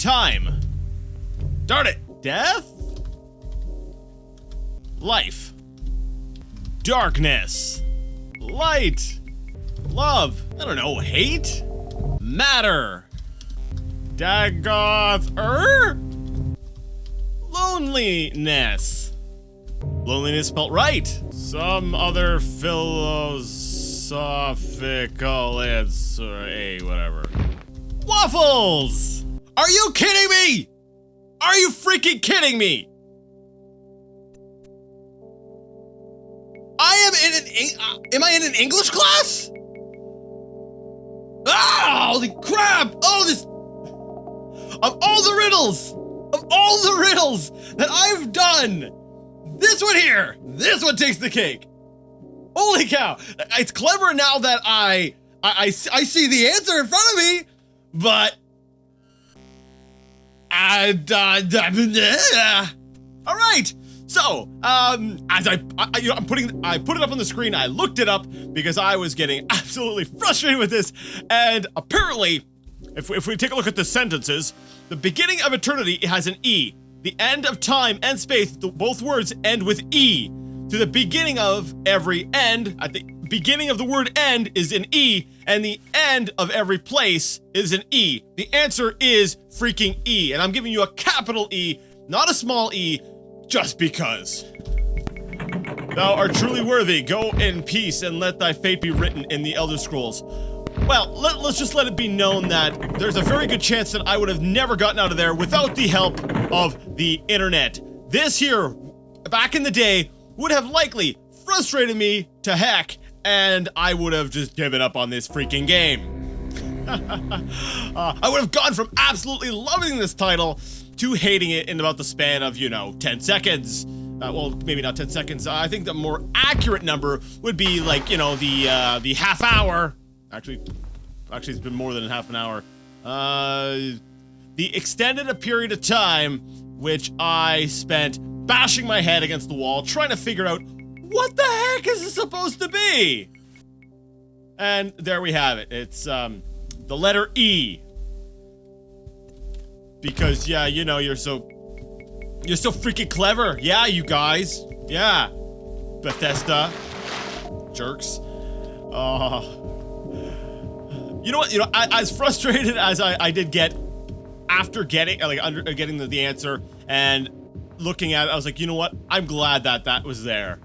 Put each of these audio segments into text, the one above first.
Time. Darn it. Death? Life. Darkness. Light. Love. I don't know. Hate? Matter. Dagoth. Loneliness. Loneliness spelt right. Some other philosophical answer. Whatever. Waffles! Are you kidding me? Are you freaking kidding me? Am I in an English class? Ah, holy crap! Oh, this... Of all the riddles that I've done, this one here, this one takes the cake. Holy cow! It's clever now that I see the answer in front of me, but all right. So, as I put it up on the screen. I looked it up because I was getting absolutely frustrated with this, and apparently, if we take a look at the sentences, the beginning of eternity has an E. The end of time and space, both words end with E. To the beginning of every end, at the beginning of the word end is an E, and the end of every place is an E. The answer is freaking E, and I'm giving you a capital E, not a small e, just because. Thou art truly worthy. Go in peace and let thy fate be written in the Elder Scrolls. Well, let's just let it be known that there's a very good chance that I would have never gotten out of there without the help of the internet. This here, back in the day, would have likely frustrated me to heck, and I would have just given up on this freaking game. I would have gone from absolutely loving this title to hating it in about the span of, 10 seconds. Well, maybe not 10 seconds. I think the more accurate number would be like, the half hour. Actually, it's been more than half an hour. The extended a period of time which I spent bashing my head against the wall, trying to figure out what the heck is this supposed to be? And there we have it. It's the letter E. Because yeah, you're so freaking clever. Yeah, you guys. Yeah. Bethesda. Jerks. You know what? As frustrated as I did get after getting the answer and looking at it, I was like, you know what? I'm glad that was there.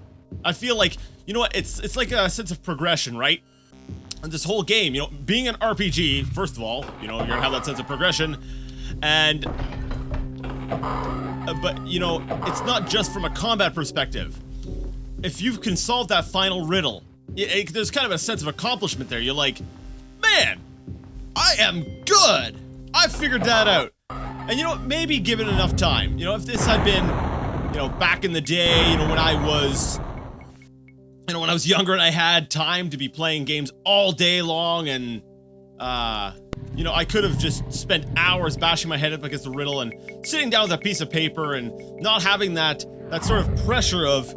I feel like, it's like a sense of progression, right? And this whole game, being an RPG, first of all, you're gonna have that sense of progression, and but it's not just from a combat perspective. If you can solve that final riddle, there's kind of a sense of accomplishment there. You're like, man, I am good. I figured that out. And maybe given enough time, if this had been, back in the day, when I was, when I was younger and I had time to be playing games all day long, and, I could have just spent hours bashing my head up against the riddle and sitting down with a piece of paper and not having that sort of pressure of,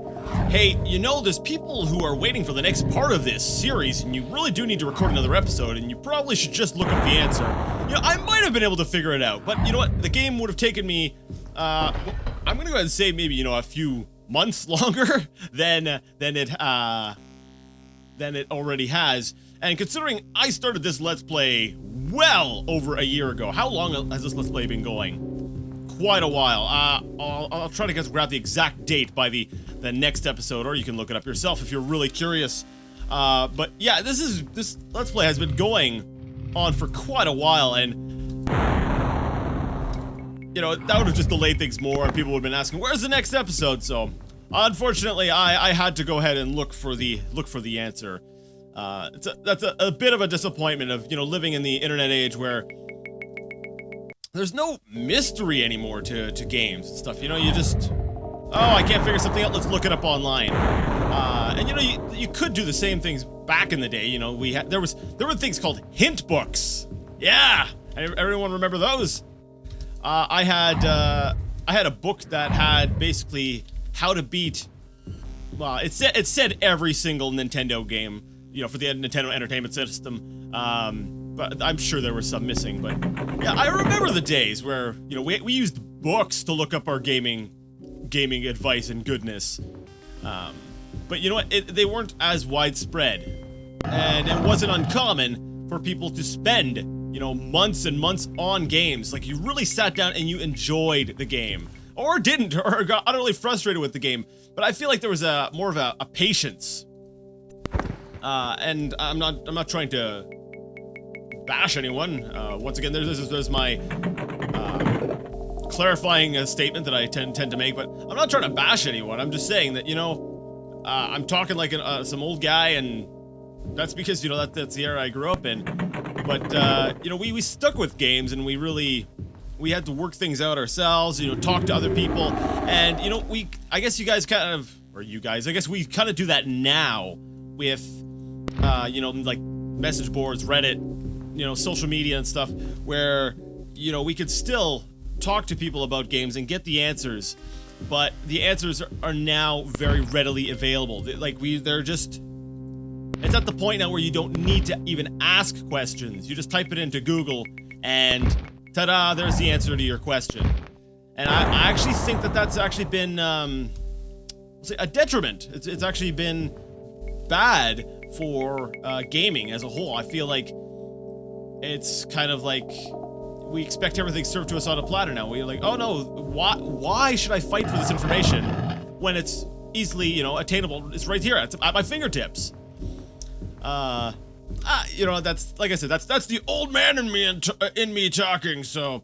hey, there's people who are waiting for the next part of this series, and you really do need to record another episode, and you probably should just look up the answer. I might have been able to figure it out, but you know what? The game would have taken me, I'm gonna go ahead and say maybe, a few months longer than it already has. And considering I started this Let's Play well over a year ago, how long has this Let's Play been going? Quite a while. I'll try to grab the exact date by the next episode, or you can look it up yourself if you're really curious. But yeah, this Let's Play has been going on for quite a while, and that would have just delayed things more, and people would have been asking, where's the next episode? So unfortunately, I had to go ahead and look for the answer. That's a bit of a disappointment of living in the internet age where there's no mystery anymore to games and stuff. You just, I can't figure something out, let's look it up online. And you could do the same things back in the day. There were things called hint books. Yeah, everyone remember those? I had a book that had basically how to beat. Well, it said every single Nintendo game, for the Nintendo Entertainment System. but I'm sure there were some missing. But yeah, I remember the days where, you know, we used books to look up our gaming advice and goodness. But you know what? They weren't as widespread, and it wasn't uncommon for people to spend, you know, months and months on games. Like, you really sat down and you enjoyed the game, or didn't, or got utterly frustrated with the game. But I feel like there was more of a patience. And I'm not trying to bash anyone. Once again, there's my clarifying statement that I tend to make, but I'm not trying to bash anyone. I'm just saying that, you know, I'm talking like some old guy, and that's because, you know, that's the era I grew up in. But you know, we stuck with games, and we had to work things out ourselves, you know, talk to other people, and you know, I guess we kind of do that now with you know, like message boards, Reddit, you know, social media and stuff, where, you know, we could still talk to people about games and get the answers, but the answers are now very readily available. It's at the point now where you don't need to even ask questions. You just type it into Google and ta-da, there's the answer to your question. And I actually think that that's actually been a detriment. It's actually been bad for gaming as a whole. I feel like it's kind of like we expect everything served to us on a platter now. We're like, oh no, why should I fight for this information when it's easily, you know, attainable? It's right here at my fingertips. You know, that's, like I said, that's the old man in me talking. So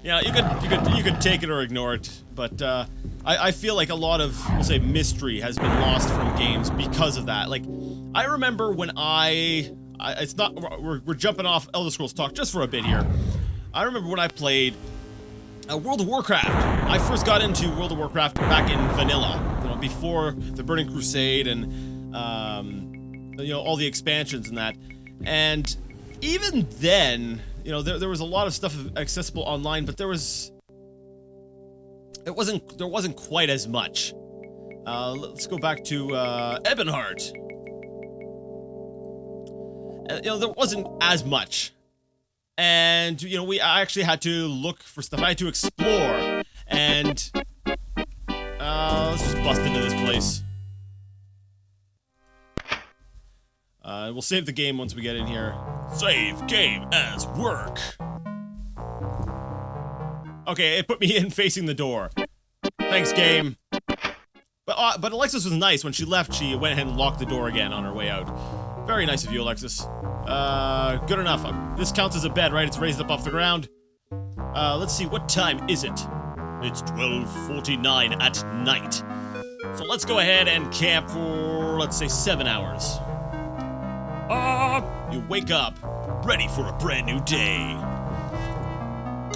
yeah, you could take it or ignore it, but I feel like a lot of, we'll say, mystery has been lost from games because of that. Like, I remember when it's not, we're jumping off Elder Scrolls talk just for a bit here. I remember when I played World of Warcraft. I first got into World of Warcraft back in vanilla, you know, before the Burning Crusade and you know, all the expansions and that. And even then, you know, there was a lot of stuff accessible online, but there wasn't quite as much. Let's go back to Ebonheart. You know, there wasn't as much. And, you know, I actually had to look for stuff. I had to explore. And let's just bust into this place. We'll save the game once we get in here. Save game as work. Okay, it put me in facing the door. Thanks, game. But Alexis was nice. When she left, she went ahead and locked the door again on her way out. Very nice of you, Alexis. Good enough. This counts as a bed, right? It's raised up off the ground. Let's see, what time is it? It's 12:49 at night. So let's go ahead and camp for, let's say, 7 hours. You wake up, ready for a brand new day.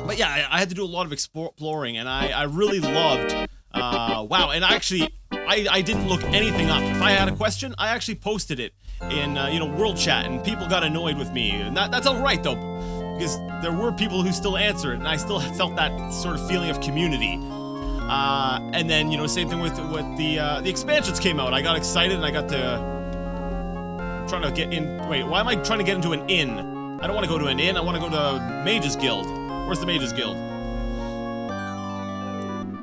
But yeah, I had to do a lot of exploring, and I really loved, wow, and I didn't look anything up. If I had a question, I actually posted it in, you know, World Chat, and people got annoyed with me, and that's alright, though, because there were people who still answered, and I still felt that sort of feeling of community. And then, you know, same thing with the expansions came out. I got excited, and I got to trying to get in. Wait, why am I trying to get into an inn? I don't want to go to an inn. I want to go to Mage's Guild. Where's the Mage's Guild?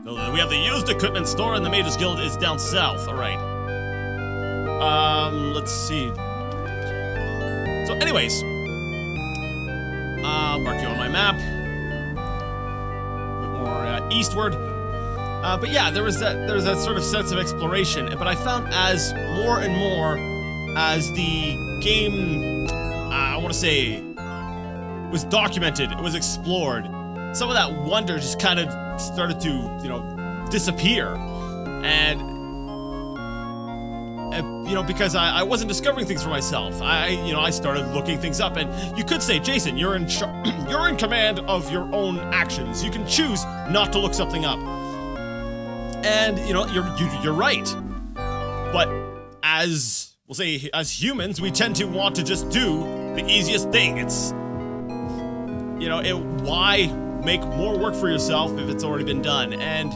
So we have the used equipment store, and the Mage's Guild is down south. All right. Let's see. So, anyways, mark you on my map. A bit more eastward. But yeah, there was that sort of sense of exploration. But I found as more and more as the game, I want to say, was documented, it was explored, some of that wonder just kind of started to, you know, disappear. And you know, because I wasn't discovering things for myself. I started looking things up, and you could say, Jason, you're in command of your own actions. You can choose not to look something up. And you know, you're right. But we'll say, as humans, we tend to want to just do the easiest thing. It's, you know, why make more work for yourself if it's already been done? And,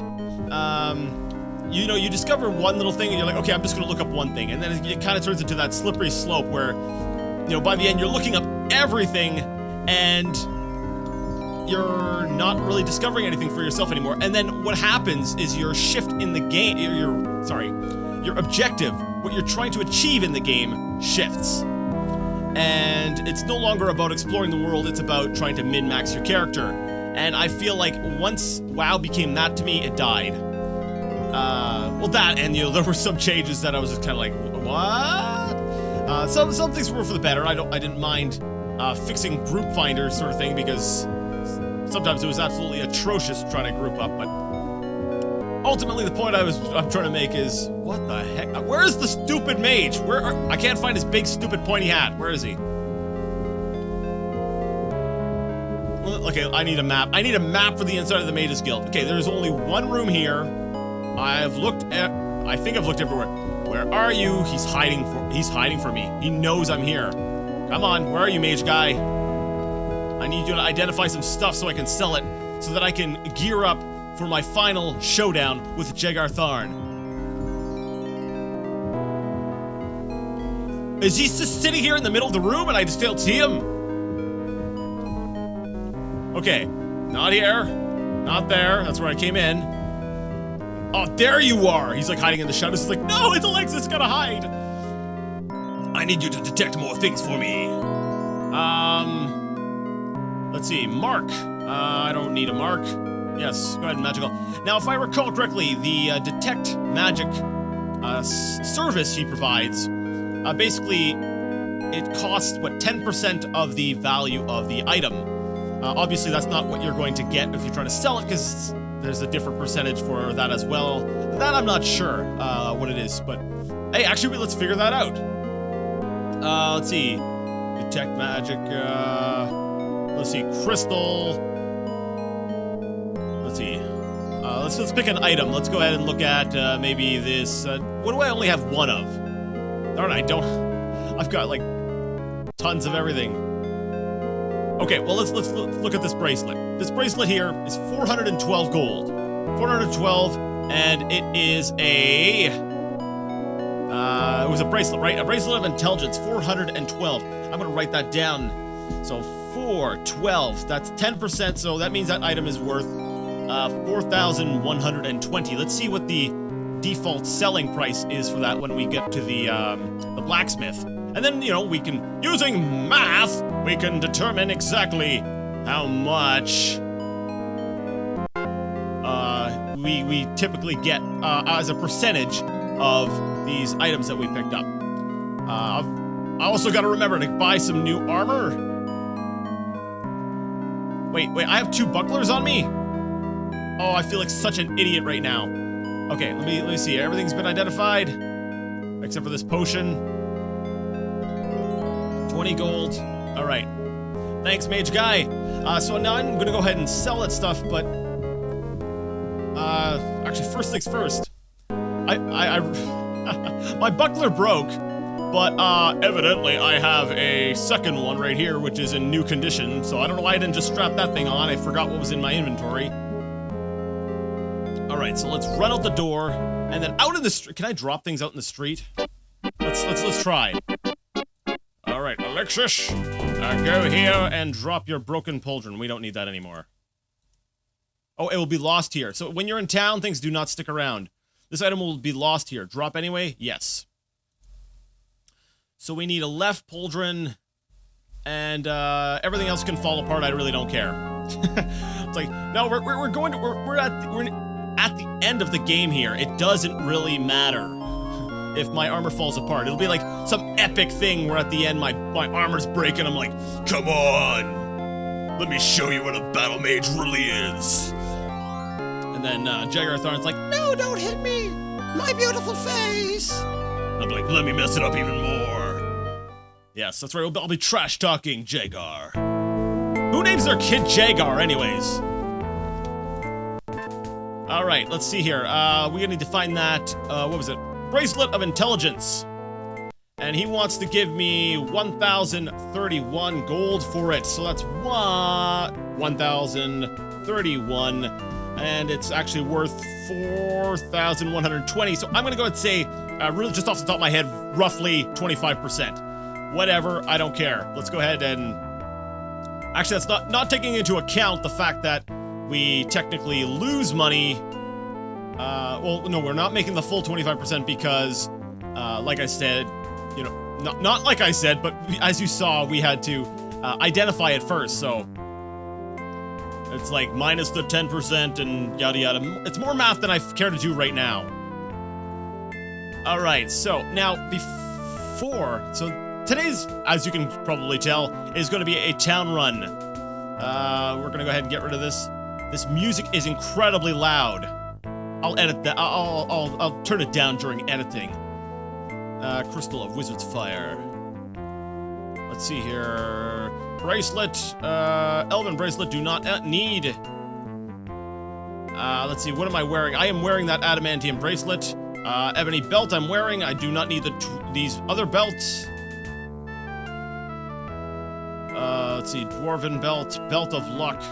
you know, you discover one little thing and you're like, okay, I'm just gonna look up one thing. And then it kind of turns into that slippery slope where, you know, by the end you're looking up everything, and you're not really discovering anything for yourself anymore. And then what happens is your shift in the game, your objective, what you're trying to achieve in the game shifts. And it's no longer about exploring the world, it's about trying to min-max your character. And I feel like once WoW became that to me, it died. Well, that, and there were some changes that I was just kind of like, what? Some things were for the better. I didn't mind fixing group finder sort of thing, because sometimes it was absolutely atrocious trying to group up. But ultimately, the point I'm trying to make is, what the heck? Where is the stupid mage? I can't find his big stupid pointy hat. Where is he? Okay, I need a map. I need a map for the inside of the Mages Guild. Okay, there's only one room here. I think I've looked everywhere. Where are you? He's hiding from me. He knows I'm here. Come on, where are you, mage guy? I need you to identify some stuff so I can sell it, so that I can gear up for my final showdown with Jagar Tharn. Is he just sitting here in the middle of the room and I just don't see him? Okay, not here, not there. That's where I came in. Oh, there you are! He's like hiding in the shadows. He's like, no, it's Alexis, gotta hide! I need you to detect more things for me. Let's see, mark. I don't need a mark. Yes, go ahead and magical. Now, if I recall correctly, the detect magic service he provides, basically, it costs, 10% of the value of the item. Obviously, that's not what you're going to get if you're trying to sell it, because there's a different percentage for that as well. That I'm not sure what it is, but hey, actually, let's figure that out. Let's see. Detect magic, let's see, crystal. Let's see. Let's pick an item. Let's go ahead and look at maybe this. What do I only have one of? Darn, I've got like tons of everything. Okay, well, let's look at this bracelet. This bracelet here is 412 gold. 412, and it is it was a bracelet, right? A bracelet of intelligence, 412. I'm gonna write that down. So 412, that's 10%, so that means that item is worth 4,120. Let's see what the default selling price is for that when we get to the blacksmith. And then, we can, using math, we can determine exactly how much we typically get as a percentage of these items that we picked up. I also got to remember to buy some new armor. Wait, I have 2 bucklers on me? Oh, I feel like such an idiot right now. Okay, let me see. Everything's been identified, except for this potion. 20 gold. All right. Thanks, mage guy. So now I'm gonna go ahead and sell that stuff, but actually, first things first. My buckler broke, but evidently I have a second one right here, which is in new condition. So I don't know why I didn't just strap that thing on. I forgot what was in my inventory. All right, so let's run out the door, and then out in the street. Can I drop things out in the street? Let's try. All right, Alexis, go here and drop your broken pauldron. We don't need that anymore. Oh, it will be lost here. So when you're in town, things do not stick around. This item will be lost here. Drop anyway? Yes. So we need a left pauldron, and everything else can fall apart. I really don't care. It's like, no, we're at the end of the game here. It doesn't really matter if my armor falls apart. It'll be like some epic thing where at the end my armor's breaking. I'm like, come on, let me show you what a battle mage really is. And then Jagar Tharn's like, no, don't hit me, my beautiful face. And I'll be like, let me mess it up even more. Yes, that's right. I'll be trash talking Jagar. Who names their kid Jagar, anyways? All right, let's see here. We're gonna need to find that. What was it? Bracelet of Intelligence. And he wants to give me 1,031 gold for it. So that's 1,031. And it's actually worth 4,120. So I'm going to go ahead and say, really just off the top of my head, roughly 25%. Whatever, I don't care. Let's go ahead and... Actually, that's not taking into account the fact that we technically lose money. Well, no, we're not making the full 25% because, like I said, you know, not like I said, but as you saw, we had to identify it first, so... It's like minus the 10% and yada yada. It's more math than I care to do right now. Alright, so now before... So today's, as you can probably tell, is going to be a town run. We're going to go ahead and get rid of this. This music is incredibly loud. I'll edit that. I'll turn it down during editing. Crystal of Wizard's Fire. Let's see here... Bracelet, Elven Bracelet, do not need. Let's see, what am I wearing? I am wearing that Adamantium Bracelet. Ebony Belt I'm wearing. I do not need these other belts. Let's see, Dwarven Belt, Belt of Luck.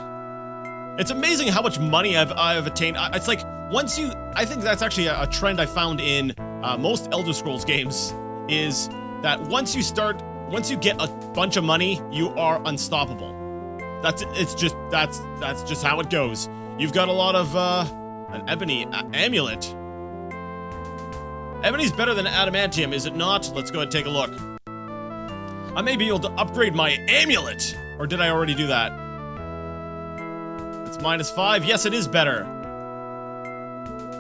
It's amazing how much money I've attained. It's like, once you... I think that's actually a trend I found in most Elder Scrolls games, is that once you get a bunch of money, you are unstoppable. That's just how it goes. You've got a lot of an ebony amulet. Ebony's better than adamantium, is it not? Let's go ahead and take a look. I may be able to upgrade my amulet, or did I already do that? It's -5. Yes, it is better.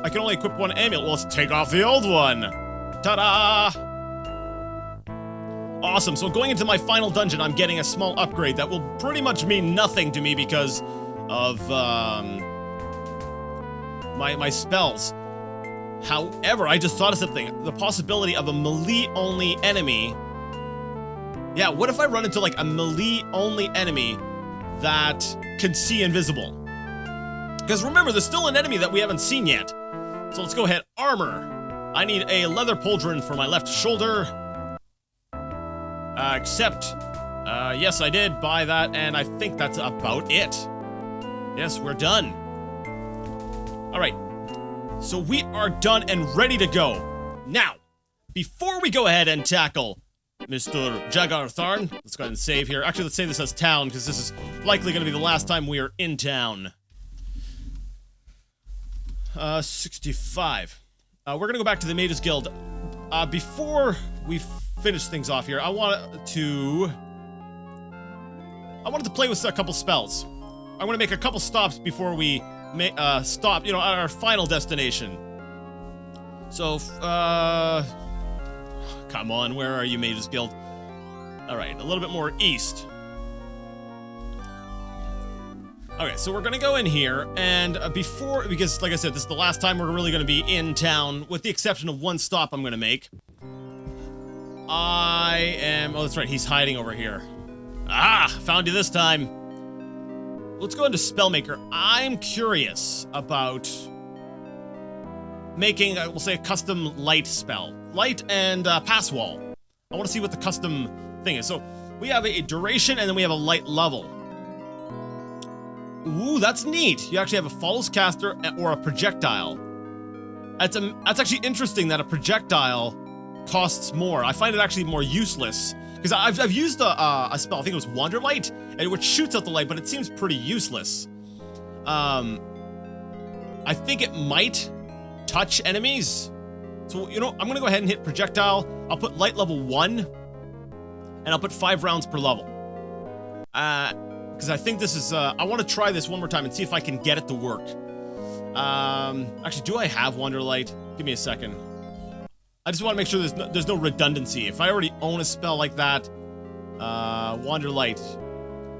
I can only equip one amulet. Well, let's take off the old one. Ta-da! Awesome, so going into my final dungeon, I'm getting a small upgrade that will pretty much mean nothing to me because of, my spells. However, I just thought of something. The possibility of a melee-only enemy. Yeah, what if I run into, like, a melee-only enemy that can see invisible? Because remember, there's still an enemy that we haven't seen yet. So let's go ahead. Armor. I need a leather pauldron for my left shoulder. Yes, I did buy that, and I think that's about it. Yes, we're done. Alright, so we are done and ready to go. Now, before we go ahead and tackle Mr. Jagartharn, let's go ahead and save here. Actually, let's save this as town, because this is likely going to be the last time we are in town. 65. We're going to go back to the Mages Guild. Before we finish things off here, I wanted to play with a couple spells. I want to make a couple stops before we stop, you know, at our final destination. So, come on, where are you, Mages Guild? Alright, a little bit more east. Okay, so we're gonna go in here, and because, like I said, this is the last time we're really gonna be in town, with the exception of one stop I'm gonna make. Oh, that's right, he's hiding over here. Ah, found you this time. Let's go into Spellmaker. I'm curious about making, we'll say, a custom light spell. Light and pass wall. I want to see what the custom thing is. So, we have a duration, and then we have a light level. Ooh, that's neat. You actually have a follows caster or a projectile. That's actually interesting that a projectile costs more. I find it actually more useless. Because I've used a spell, I think it was Wanderlight, and which shoots out the light, but it seems pretty useless. I think it might touch enemies. So, you know, I'm gonna go ahead and hit projectile. I'll put light level 1, and I'll put 5 rounds per level. Because I think this is, I want to try this one more time and see if I can get it to work. Actually, do I have Wanderlight? Give me a second. I just want to make sure there's no redundancy. If I already own a spell like that, Wanderlight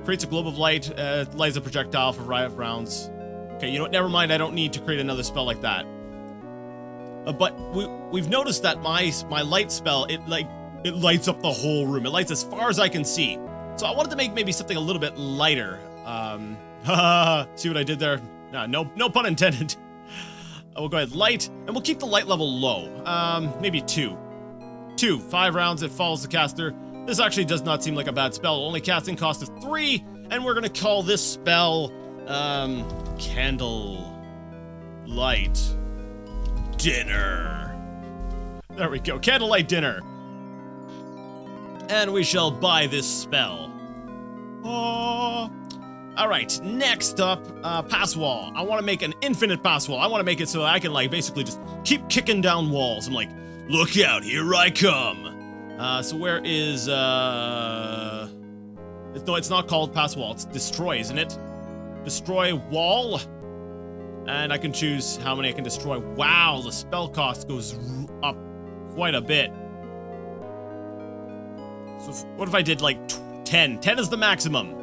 creates a globe of light, lights a projectile for 5 rounds. Okay, you know what? Never mind. I don't need to create another spell like that. But we've noticed that my light spell, it lights up the whole room. It lights as far as I can see. So I wanted to make maybe something a little bit lighter. See what I did there? No pun intended. We'll go ahead, light, and we'll keep the light level low. Maybe 2. 5 rounds, it follows the caster. This actually does not seem like a bad spell. Only casting cost of 3, and we're gonna call this spell, Candle Light Dinner. There we go, Candlelight Dinner. And we shall buy this spell. Oh. Alright, next up, pass wall. I want to make an infinite pass wall. I want to make it so that I can, like, basically just keep kicking down walls. I'm like, look out, here I come. So where is, no, it's not called pass wall. It's destroy, isn't it? Destroy wall. And I can choose how many I can destroy. Wow, the spell cost goes up quite a bit. So what if I did, like, 10? 10 is the maximum.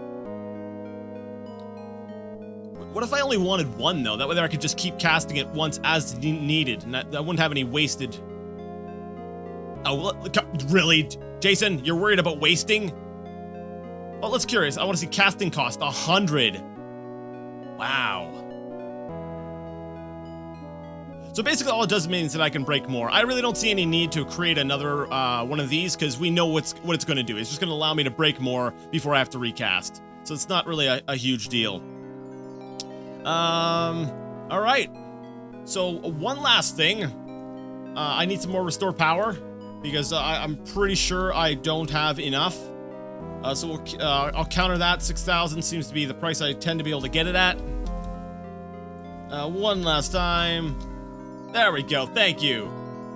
What if I only wanted 1, though? That way I could just keep casting it once as needed, and I wouldn't have any wasted... Oh, really? Jason, you're worried about wasting? Oh, let's curious. I want to see casting cost, 100. Wow. So basically all it does means that I can break more. I really don't see any need to create another one of these, because we know what it's going to do. It's just going to allow me to break more before I have to recast. So it's not really a huge deal. All right. So one last thing. I need some more restore power because I'm pretty sure I don't have enough. So I'll counter that. 6,000 seems to be the price I tend to be able to get it at. One last time. There we go. Thank you.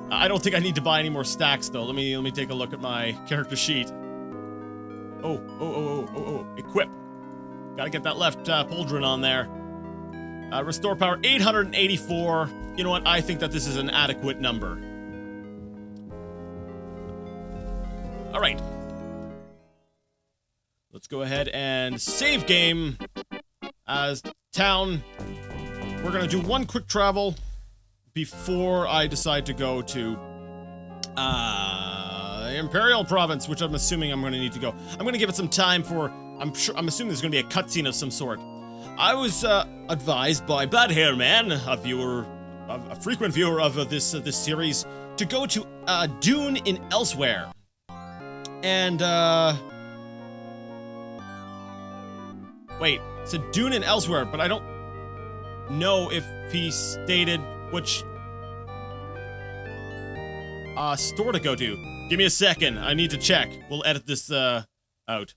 I don't think I need to buy any more stacks though. Let me take a look at my character sheet. Oh. Equip. Gotta get that left pauldron on there. Restore power 884. You know what? I think that this is an adequate number. All right. Let's go ahead and save game as town. We're gonna do one quick travel before I decide to go to Imperial Province, which I'm assuming I'm gonna need to go. I'm gonna give it some time for. I'm assuming there's gonna be a cutscene of some sort. I was advised by Bad Hair Man, a frequent viewer of this series, to go to Dune in Elsewhere, and wait, it's a Dune in Elsewhere, but I don't know if he stated which store to go to. Give me a second, I need to check. We'll edit this out.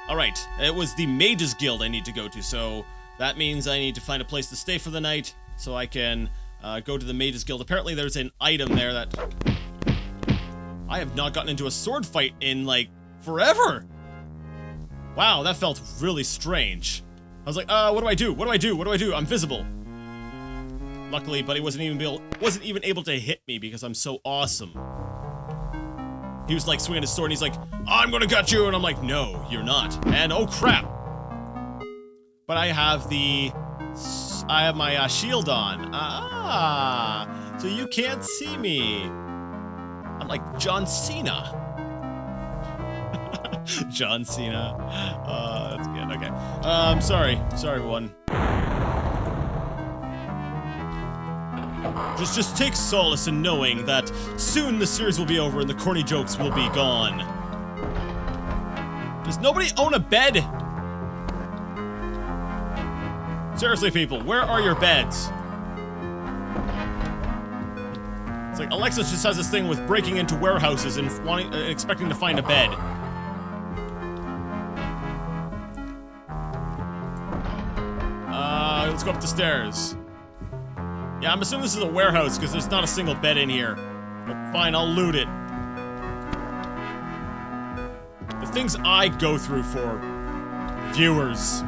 All right, it was the Mages Guild I need to go to, so. That means I need to find a place to stay for the night so I can go to the Mages Guild. Apparently there's an item there that... I have not gotten into a sword fight in, like, forever! Wow, that felt really strange. I was like, what do I do? What do I do? What do I do? I'm visible. Luckily, Buddy wasn't even able to hit me because I'm so awesome. He was, like, swinging his sword and he's like, I'm gonna cut you! And I'm like, no, you're not. And oh crap! But I have my shield on. Ah, so you can't see me. I'm like John Cena. John Cena. That's good. Okay. Sorry, everyone. Just take solace in knowing that soon the series will be over and the corny jokes will be gone. Does nobody own a bed? Seriously, people, where are your beds? It's like Alexa just has this thing with breaking into warehouses and expecting to find a bed. Let's go up the stairs. Yeah, I'm assuming this is a warehouse because there's not a single bed in here. But fine, I'll loot it. The things I go through for viewers.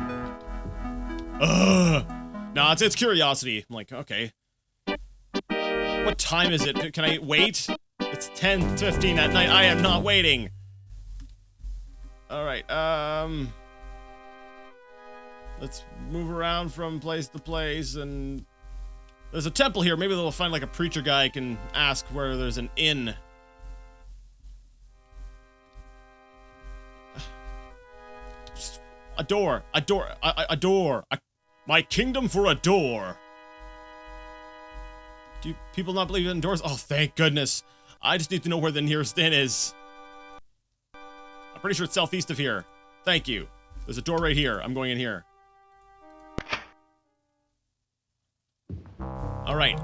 No, it's curiosity. I'm like, okay. What time is it? Can I wait? It's 10:15 at night. I am not waiting. Alright, let's move around from place to place, and there's a temple here. Maybe they'll find like a preacher guy can ask where there's an inn. A door. My kingdom for a door. Do people not believe in doors? Oh, thank goodness. I just need to know where the nearest inn is. I'm pretty sure it's southeast of here. Thank you. There's a door right here. I'm going in here. Alright.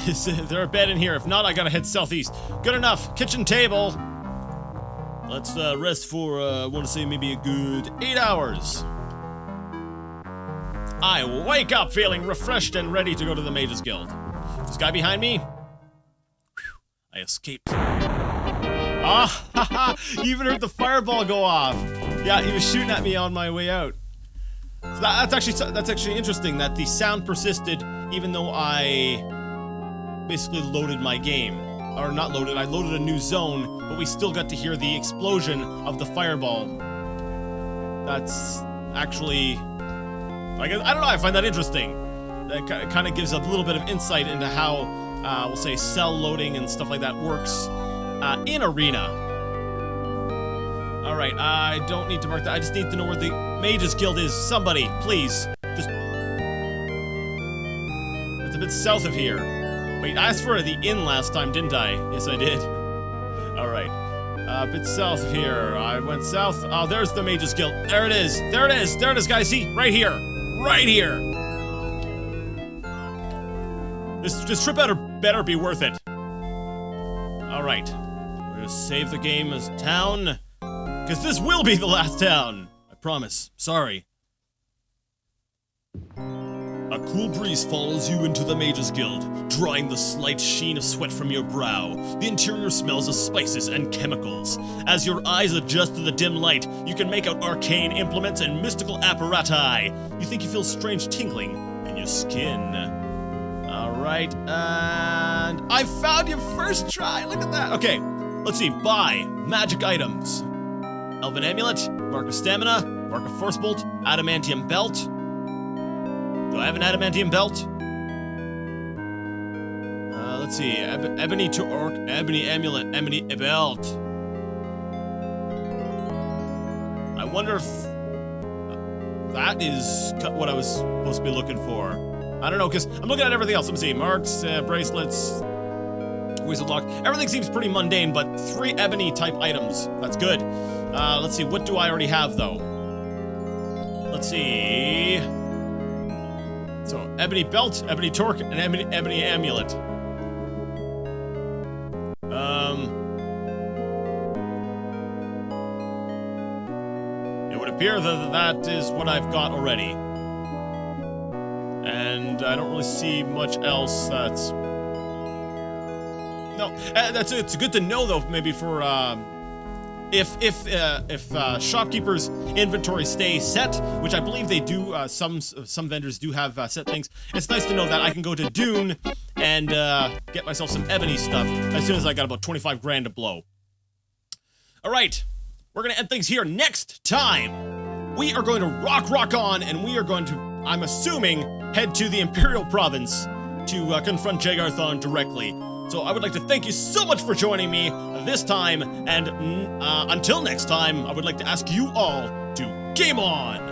Is there a bed in here? If not, I gotta head southeast. Good enough. Kitchen table. Let's rest for, I want to say maybe a good 8 hours. I wake up feeling refreshed and ready to go to the Mages Guild. This guy behind me? Whew, I escaped. Ah, haha! You even heard the fireball go off. Yeah, he was shooting at me on my way out. So that's actually interesting that the sound persisted even though I basically loaded my game. Or not loaded, I loaded a new zone, but we still got to hear the explosion of the fireball. That's actually... I don't know, I find that interesting. That kind of gives a little bit of insight into how, we'll say, cell loading and stuff like that works in Arena. Alright, I don't need to mark that. I just need to know where the Mages Guild is. Somebody, please. Just... It's a bit south of here. Wait, I asked for the inn last time, didn't I? Yes, I did. Alright. A bit south of here. I went south. Oh, there's the Mages Guild. There it is. There it is. There it is, guys. See? Right here. Right here. This trip better be worth it. Alright. We're gonna save the game as town. Because this will be the last town. I promise. Sorry. A cool breeze follows you into the Mages Guild, drying the slight sheen of sweat from your brow. The interior smells of spices and chemicals. As your eyes adjust to the dim light, you can make out arcane implements and mystical apparati. You think you feel strange tingling in your skin. Alright, and I found you first try. Look at that. Okay, let's see. Buy magic items. Elven Amulet, Mark of Stamina, Mark of Force Bolt, Adamantium Belt. Do I have an Adamantium Belt? Let's see. Ebony to Orc, Ebony Amulet, Ebony Belt. I wonder if that is what I was supposed to be looking for. I don't know, because I'm looking at everything else. Let me see. Marks, bracelets, wizard lock. Everything seems pretty mundane, but 3 ebony type items. That's good. Let's see. What do I already have, though? Let's see. So, ebony belt, ebony torque, and ebony amulet. It would appear that that is what I've got already. And I don't really see much else that's... No, it's good to know, though, maybe for, if shopkeepers' inventory stays set, which I believe they do, some vendors do have set things, it's nice to know that I can go to Dune and get myself some ebony stuff as soon as I got about 25 grand to blow. Alright, we're gonna end things here. Next time, we are going to rock on, and we are going to, I'm assuming, head to the Imperial Province to confront Jagarthon directly. So I would like to thank you so much for joining me this time, and until next time, I would like to ask you all to game on!